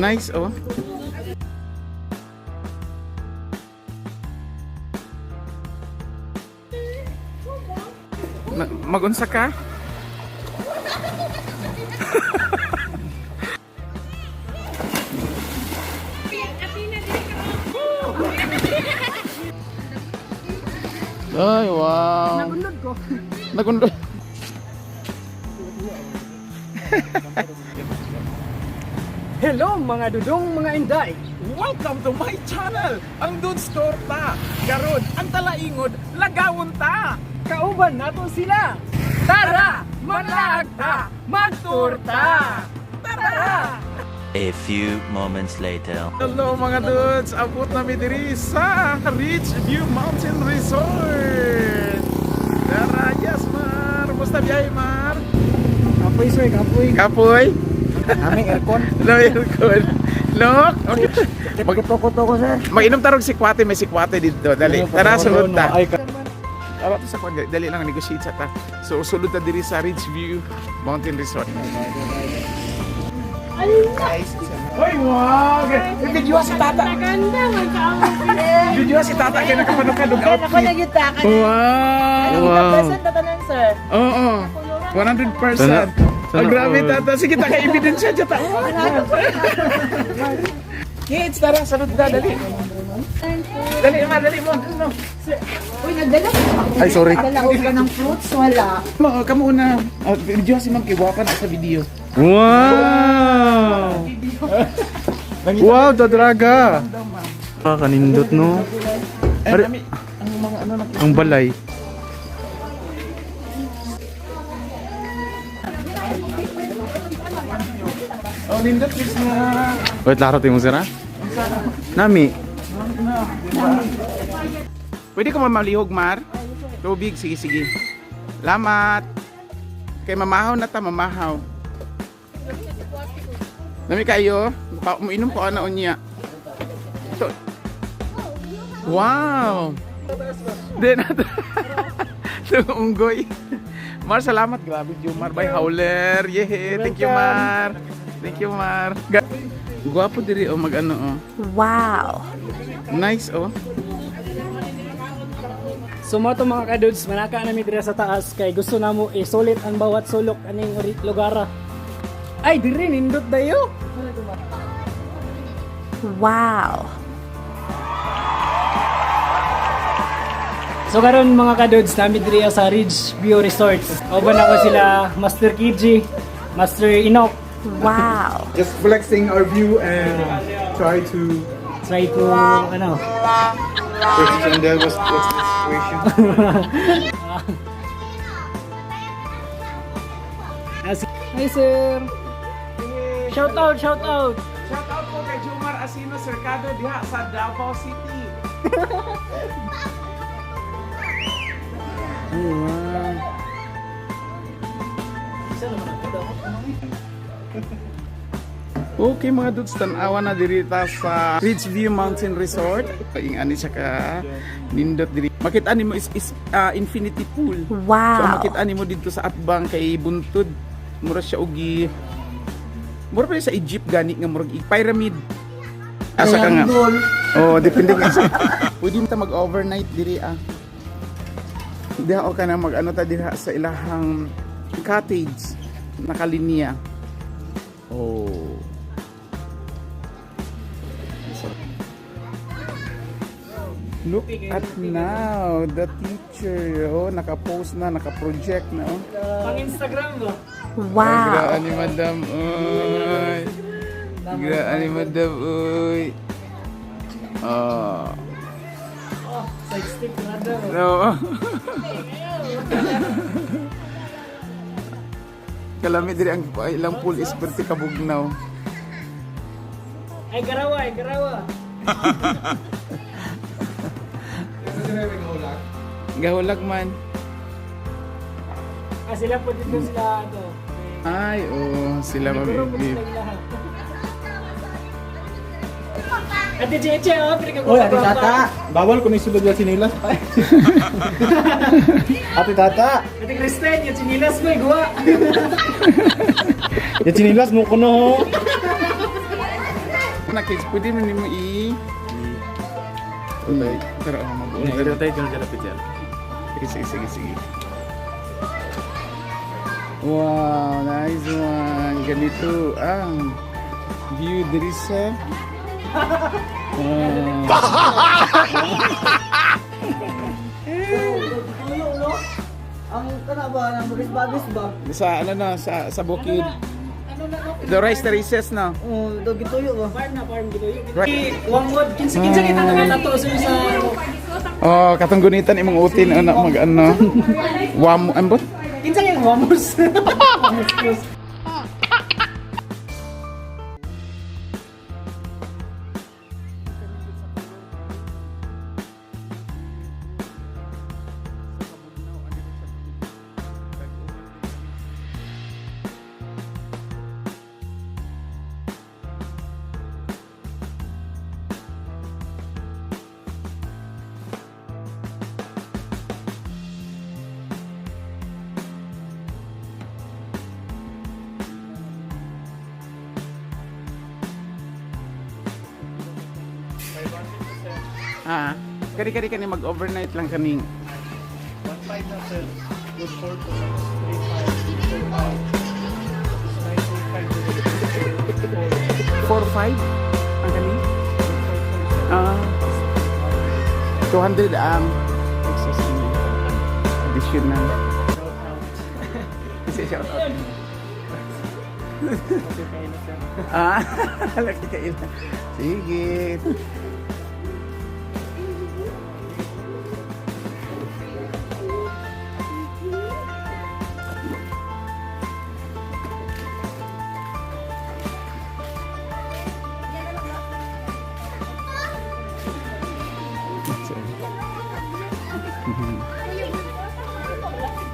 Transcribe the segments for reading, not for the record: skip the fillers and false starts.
Nice, oh. Magunsa ka? Ay, wow. Nagundod ko. Nagundod. Hello mga dudong, mga inday. Welcome to my channel, ang Dudes Torta. Karon, ang talaingod, lagawon ta. Kauban nato sila. Tara, manlaag ta, magturta. Tara! A few moments later. Hello mga dudes, abot na mi diri sa Ridgeview Mountain Resort. Tara, yes Mar. Musta biyahe Mar? Kapoy sir, kapoy. Kapoy? Aming aircon. No aircon. Look, okay. Magputo ko sir. Mag-inom tarog si Kwate, may si Kwate dito. Dali, tara sulod ta. Ay, Tara to sa kwan, dali lang negotiate sa ta. So sulod ta diri sa Ridgeview Mountain Resort. Guys, hoy wow! Video si Tata. Maganda, magkakaroon. Video si Tata kaya nakapanukadog Ako outfit. nagita ka. Wow! Present na tanan, sir. Oo. 100%. Ang grabe Tata. Sige, taka-ebidensya dyan ta. Kids, tara, salud na, dali. Dali, Mar, dali mo. Uy, nagdala ka. Ay, sorry. Nagdala ka ng fruits, wala. Kamu una. Video si Ma'am Kiwapan sa video. Wow! Wow, dadraga! Kanindot no? Are, Ang mga ano na. ang balay. Oh, nindot please na. Wait, laro tayo mo sira? Nami. Pwede ko mamalihog, Mar? Tubig, sige, sige. Lamat. Kay mamahaw na ta, mamahaw. Nami kayo, uminom ko ano unya. Ito. Wow! Then, ito unggoy. Mar, salamat. Grabe, Mar. Bye, Howler. Yehe. Thank you, Mar. Thank you, Mar. Guwapo diri, oh, mag-ano, oh. Wow. Nice, oh. So mo to mga kadudes, manaka namin diri sa taas kay gusto namo isulit ang bawat sulok aning lugar. Ay, diri nindot dayo. Wow. So karon mga kadudes, namin diri sa Ridgeview Resorts. Oban ako sila Master Kiji, Master Inok. Wow. Just flexing our view and try to Try to ano. and there what's the situation. Hi sir. Shout out, shout out. Shout out po kay Jomar Asino Cercado diha sa Davao City. Okay mga dudes, tanawa na diri ta sa Ridgeview Mountain Resort. Ing ani siya ka nindot diri. Makita nimo is infinity pool. So Wow. makita nimo dito sa atbang kay buntod. Mura siya ugi. Mura pa sa Egypt gani nga murag pyramid. Asa ka nga? Oh, depende nga sa. Pwede mo ta mag-overnight diri ah. Diha o ka na mag-ano ta diha sa ilahang cottage nakalinya. Oh. Look at now, the teacher, oh, naka-post na, naka-project na, oh. Pang Instagram ba? Wow. Graan ni Madam, oy. Graan ni Madam, oy. Oh. Side stick na daw. No. Kalami diri ang ilang pool is perti kabugnaw. Ay garawa, ay garawa. Gahulag man. Ah, sila po dito sila ano. Ay, oh, sila Siguro mo mabibig. sila lahat. Ate Cheche, oh, pinag Oy, ate tata, bawal ko na isulod yung sinilas. Ate tata, Ate Kristen, yung sinilas mo, gawa. yung sinilas mo ko no. na kids, pwede mo nimo Utay. Pero mabuo. Pero tayo kung dyan pizza. Sige. Wow, nice one. Ganito ang view diri sa Ang kana ba nang bagis ba? sa ano na sa bukid. The rice terraces na. Oh, dog gituyo ba? Farm gito yun. Right. Wangod, kinsa kita nga nato sa Oh, katong gunitan imong utin ana mag ano. Wam ambot. kinsa nga wamos. Kani mag-overnight lang kaning 1.5 na sir. Good for 4-5 ang kani. 200 ang additional. Kasi shout out. Laki kayo. Sige.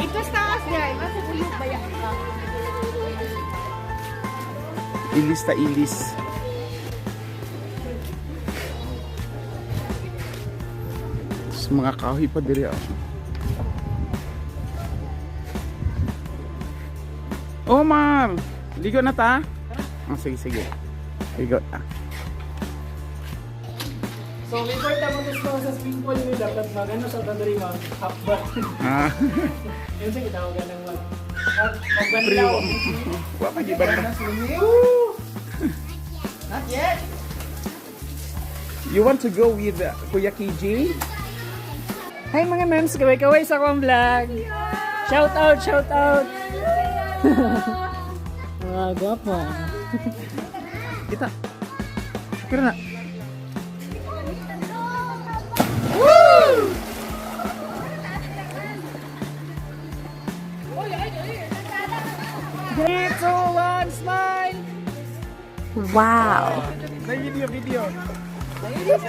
Ito sa taas niya, masuk uyuk banyak. Ilis ta ilis. Sa mga kahoy pa diri ah. Omar, ligo na ta? Sige. Ligo ta. So, before tamo gusto sa swimming pool ni dapat magano sa tandari mag half bath. Yun sa gitawagan ng magbanlaw. Wa pa di ba na? Not yet. You want to go with Kuya KJ? Hi mga mems, kaway-kaway sa akong vlog. Shout out. Mga gwapo. Kita. Kira na. Three, two, one, smile! Wow. May video. Three, two,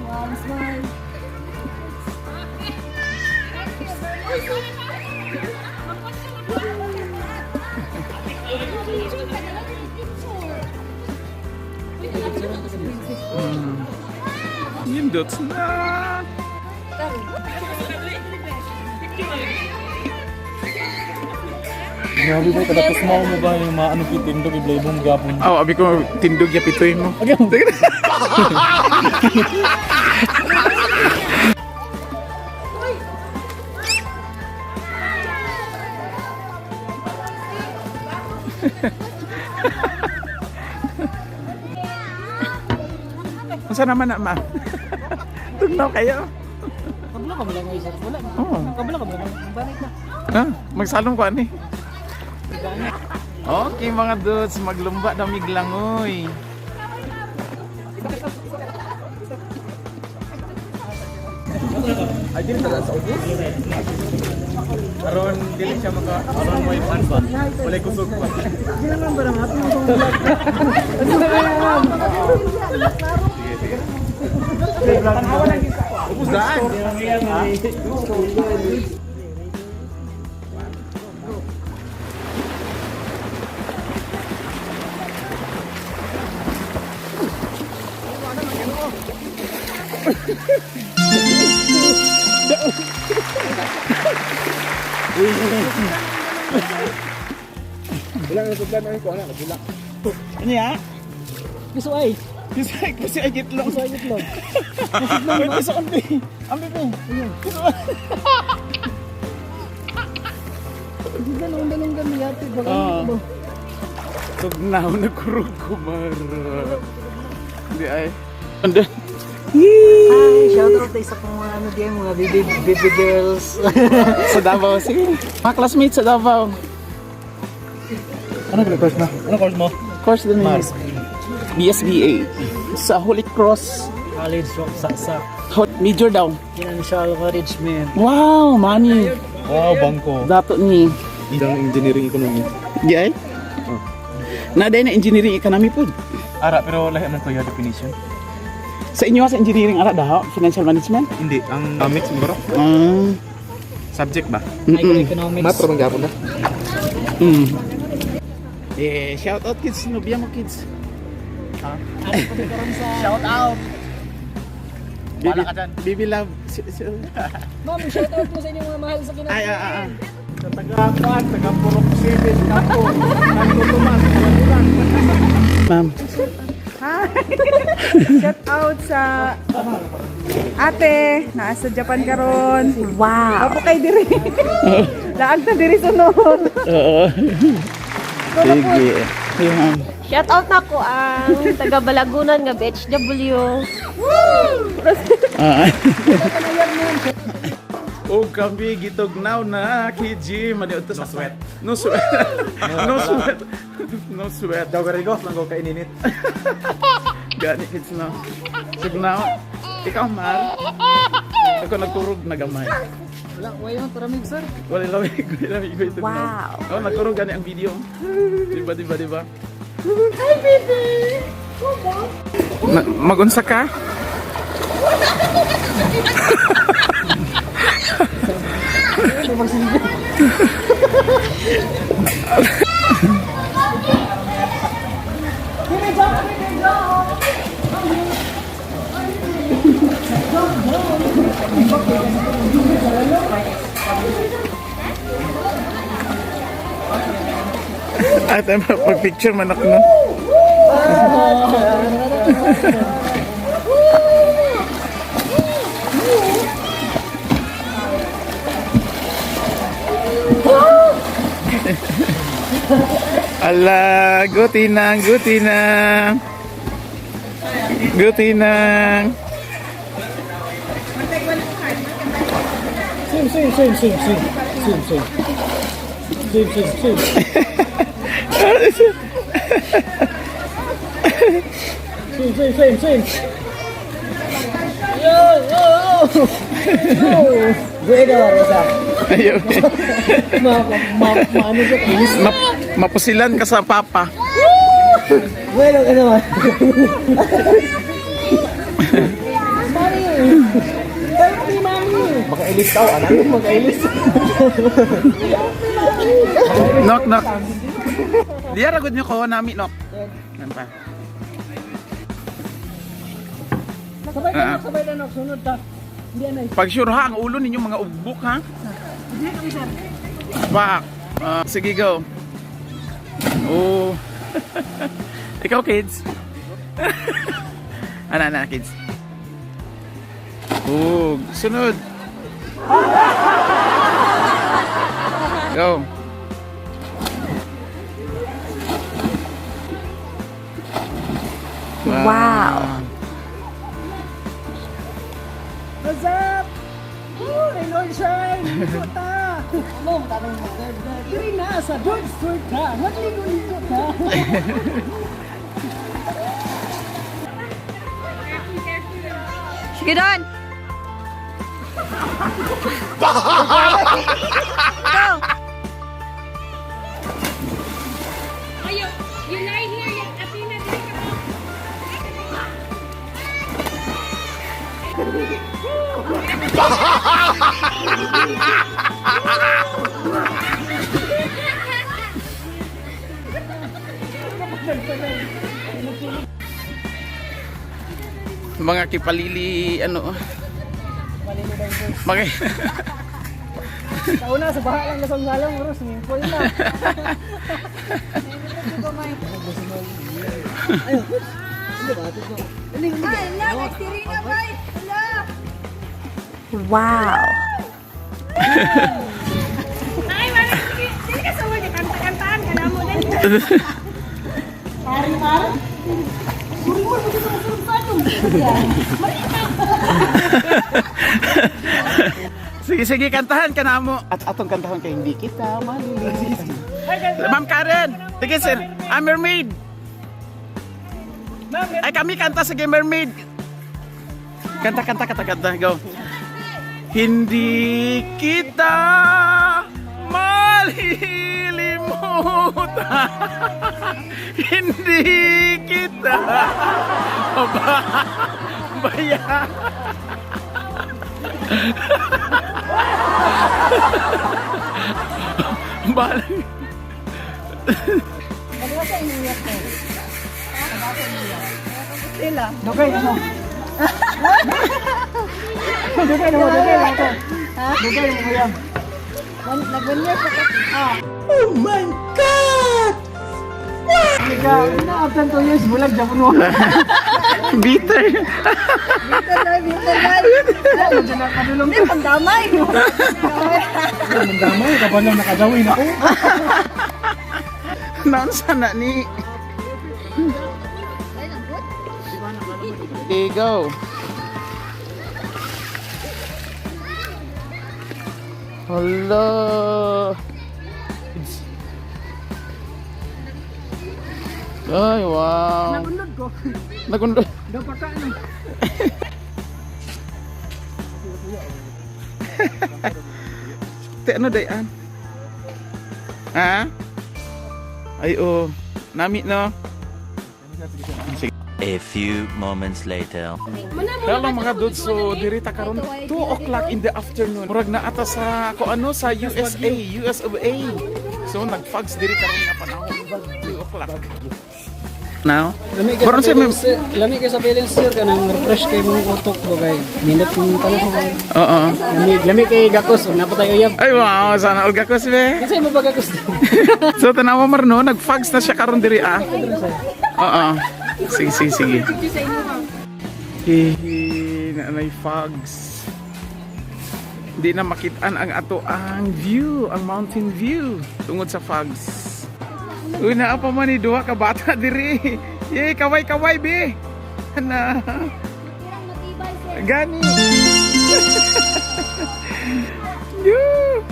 one, smile! Nindot na. Grabe ba, katapos mo ba yung mga ano kitindog, iblabong gapon. Oh, abi ko tindog ya pitoy mo. Okay. Unsa naman na ma? Tugnaw kayo. Kabla ka ba lang isa? Wala. Oo. Kabla ka ba lang? Balik na. Ha? Magsalong ko ani. Okay mga dudes, maglumba na miglangoy. Ay, dili talaga sa ubos? Aron, dili siya maka, aron mo yung anba. Walay kusog pa. Hindi naman ba naman? Ubos daan. Wala na sa plan ko anak, wala. Ano ya? Gusto ay. Kasi agit lang. Gusto ay itlog. Kasi ang bibi. Hindi dalong kami yate. Baka Oo. Tugnaw na kurog kumara. Hindi ay. Anda. Hi, shoutout tayo sa mga ano diyan, mga baby girls. Sa Davao. Sige. Mga classmates sa Davao. Ano ba course na? Ano course mo? Course din yun. BSBA. Sa Holy Cross. College of Saksak. Hot major daw. Financial management. Wow, money. Wow, bangko. Dato ni. Idang engineering economy. Di ay? Naday na engineering economy po. Ara, pero lahi man ko yung definition. Sa inyo sa engineering ara daw, financial management? Hindi, ang economics siguro. Subject ba? Microeconomics. Math man gapon na. Eh, shout out kids, sinubya mo kids. Shout out. Baby, baby love. Ma'am, shout out po sa inyong mga mahal sa Ay, kinakain. Sa taga-kuan, taga-Purok City, Tapo, Tuman, Ma'am. Shout out sa ate, nasa Japan karon. Wow. Apo kay diri. Laag na diri sunod. Oo. Sige. Sige, ma'am. Shout out na ko ang taga Balagunan nga BHW. Oh, kami gitugnaw na kiji maniud sa sweat. No sweat. No sweat. No sweat. Daw garigos lang ko kaininit. Gani kids na. Signaw. Ikaw mar. Ako nagkurog na gamay. Wala, wayo, taramig sir. Wala lamig ko ito. Wow. Oh, nagkurog gani ang video. Diba? Hi, baby! Magunsa ka? Ay, tayo pag-picture man ako, no? Ala, gutinang. Same. Bueno, Rosa. Ayaw. Maano siya, inis. Mapusilan ka sa papa. Bueno, ka naman. Makailis tao, anak. Makailis. Knock. Diya ragod niyo ko nami knock. Nan pa. Sabay na, sunod ta. Hindi anay. Pag sure ha ang ulo ninyo mga ugbok ha. Back. Sige go. Oh. Ikaw kids. Ana kids. Oh, sunod. Go. Wow. What's up? Oh, may Lord Shine! Puta! Mom, tanong mo. Diri na sa George Stewart ka. Magligo-ligo ka. Sige doon! You lie here, Athena. Mga kipalili ano. Mga Kauna sa baha lang sa salong, bro, swimming pool na. Wow. Ay, wala. Dili ka sa wala. Kanta-kantaan ka na mo din. Sige, kantahan ka na mo. At atong kantahan kay hindi kita malilinis. Ma'am Karen, sige sir, I'm mermaid. Ay kami kanta, sige mermaid. Kanta, go. Hindi kita malilimutan. Hindi kita bayan. Balik. Dugay mo. Dugay mo ito. Dugay mo yan. Nag-1 year pa ka. Oh my God! Ika, na-absent 2 years, bulag Japon mo. Bitter. Diyan na kadulong ko. Pandamay. Mandamay, kapag lang nakadawin ako. Naon sana ni. Okay, go. Hello. Ay, wow. Nagundod ko. Nagundod. Dapat ka ano. Ano dayan? Ha? Ay, oh. Nami, no? A few moments later. Kaya lang mga dudes, so dirita karon 2 o'clock in the afternoon. Murag na ata sa sa USA, US of A. So nag-fags diri karon nga panahon 2 o'clock. Now, karon sa Lami kayo sa feelings sir, kanang refresh kayo mong utok mo kay. Minute mong tanong ko. oo. Lami kayo gakos, na pa tayo yab. Ay wow, sana all gakos be. Kasi mo ba gakos? So tanawa mo no, nag-fags na siya karon diri ah. Oo. Sige. Hihi, naanay fags. Di na makitaan ang ato ang view, ang mountain view tungod sa fags. Uy, naa pa man ni duha ka bata diri. Yay, kaway be. Na. Gani. Yoo.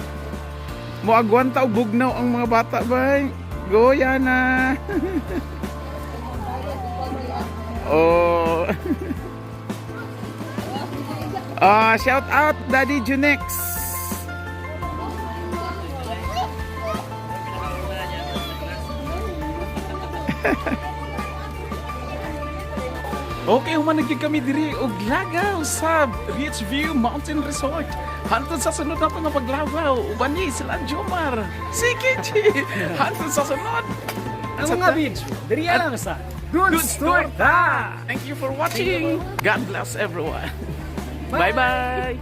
Mo agwan ta og bugnaw ang mga bata bay. Go Yana. Oh. Shout out Daddy Junex. Okay, humanagin kami diri og lagaw sa Beach View Mountain Resort. Hantod sa sunod na nga paglagaw, uban ni sila Jomar. Sige, hantod sa sunod. Ang mga beach, diri lang sa Good Store Ta! Thank you for watching. God bless everyone. Bye-bye.